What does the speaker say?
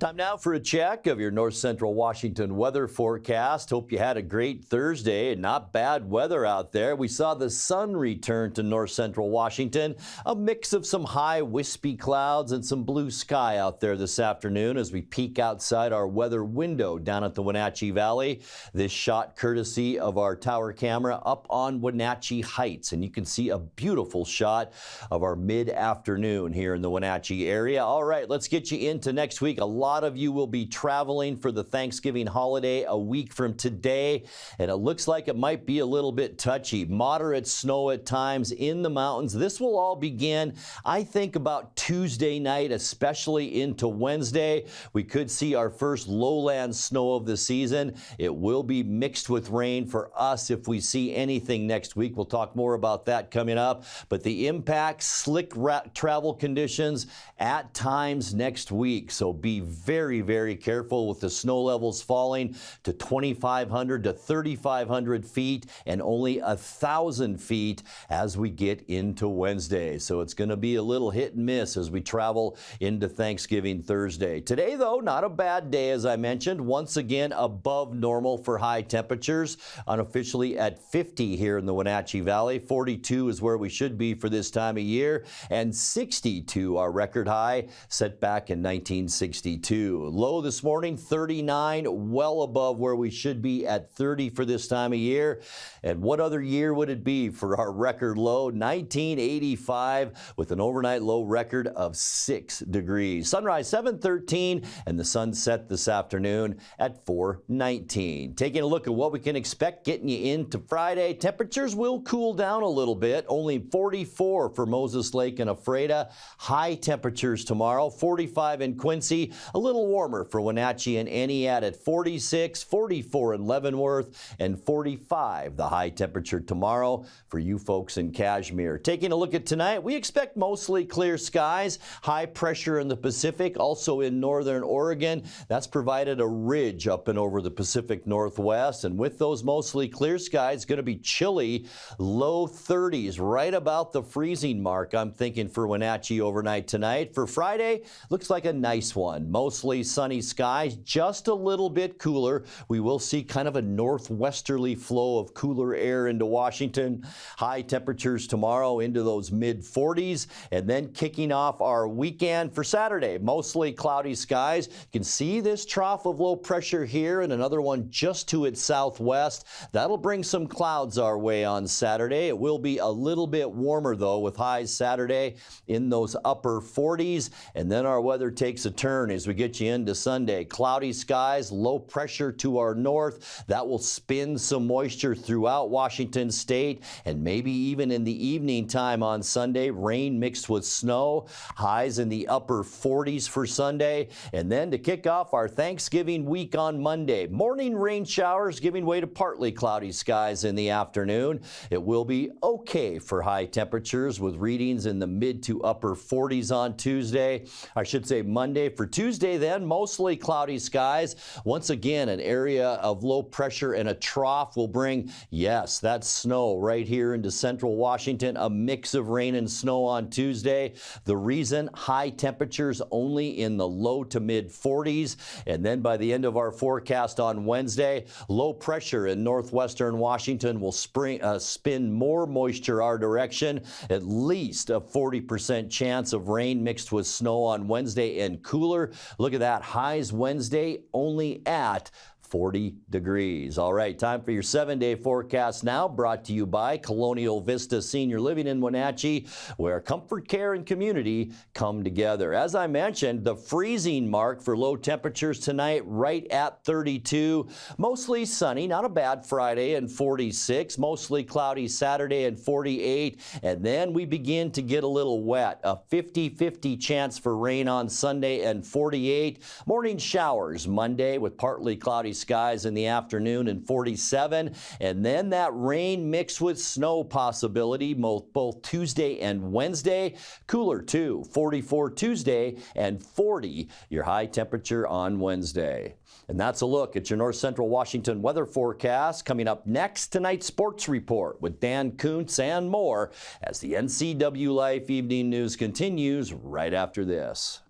Time now for a check of your north central Washington weather forecast. Hope you had a great Thursday and not bad weather out there. We saw the sun return to north central Washington, a mix of some high wispy clouds and some blue sky out there this afternoon as we peek outside our weather window down at the Wenatchee Valley. This shot courtesy of our tower camera up on Wenatchee Heights, and you can see a beautiful shot of our mid-afternoon here in the Wenatchee area. All right, let's get you into next week. A lot of you will be traveling for the Thanksgiving holiday a week from today, and it looks like it might be a little bit touchy. Moderate snow at times in the mountains. This will all begin, I think, about Tuesday night, especially into Wednesday. We could see our first lowland snow of the season. It will be mixed with rain for us if we see anything next week. We'll talk more about that coming up, but the impact, slick travel conditions at times next week, so be very, very careful with the snow levels falling to 2,500 to 3,500 feet and only 1,000 feet as we get into Wednesday. So it's going to be a little hit and miss as we travel into Thanksgiving Thursday. Today, though, not a bad day, as I mentioned. Once again, above normal for high temperatures, unofficially at 50 here in the Wenatchee Valley. 42 is where we should be for this time of year, and 62, our record high, set back in 1962. Low this morning, 39, well above where we should be at 30 for this time of year. And what other year would it be for our record low? 1985, with an overnight low record of 6 degrees. Sunrise 7:13, and the sun set this afternoon at 4:19. Taking a look at what we can expect getting you into Friday, temperatures will cool down a little bit. Only 44 for Moses Lake and Ephrata. High temperatures tomorrow, 45 in Quincy. A little warmer for Wenatchee and Entiat at 46, 44 in Leavenworth, and 45 the high temperature tomorrow for you folks in Kashmir. Taking a look at tonight, we expect mostly clear skies, high pressure in the Pacific, also in northern Oregon. That's provided a ridge up and over the Pacific Northwest, and with those mostly clear skies, going to be chilly, low 30s, right about the freezing mark, I'm thinking, for Wenatchee overnight tonight. For Friday, looks like a nice one. Mostly sunny skies, just a little bit cooler. We will see kind of a northwesterly flow of cooler air into Washington. High temperatures tomorrow into those mid-40s, and then kicking off our weekend for Saturday. Mostly cloudy skies. You can see this trough of low pressure here and another one just to its southwest. That'll bring some clouds our way on Saturday. It will be a little bit warmer, though, with highs Saturday in those upper 40s, and then our weather takes a turn as we get you into Sunday. Cloudy skies, low pressure to our north. That will spin some moisture throughout Washington state, and maybe even in the evening time on Sunday, rain mixed with snow. Highs in the upper 40s for Sunday. And then to kick off our Thanksgiving week on Monday, morning rain showers giving way to partly cloudy skies in the afternoon. It will be okay for high temperatures with readings in the mid to upper 40s on Tuesday. I should say Monday. For Tuesday then, mostly cloudy skies. Once again, an area of low pressure and a trough will bring, yes, that snow right here into central Washington, a mix of rain and snow on Tuesday. The reason, high temperatures only in the low to mid 40s. And then by the end of our forecast on Wednesday, low pressure in northwestern Washington will spin more moisture our direction. At least a 40% chance of rain mixed with snow on Wednesday and cooler. Look at that, highs Wednesday only at 40 degrees. All right, time for your 7-day forecast now, brought to you by Colonial Vista Senior Living in Wenatchee, where comfort, care, and community come together. As I mentioned, the freezing mark for low temperatures tonight right at 32. Mostly sunny, not a bad Friday, and 46. Mostly cloudy Saturday and 48. And then we begin to get a little wet. A 50-50 chance for rain on Sunday and 48. Morning showers Monday with partly cloudy skies in the afternoon and 47, and then that rain mixed with snow possibility both Tuesday and Wednesday. Cooler too, 44 Tuesday and 40 your high temperature on Wednesday. And that's a look at your north central Washington weather forecast. Coming up next, tonight's sports report with Dan Kuntz and more as the NCWLIFE Evening News continues right after this.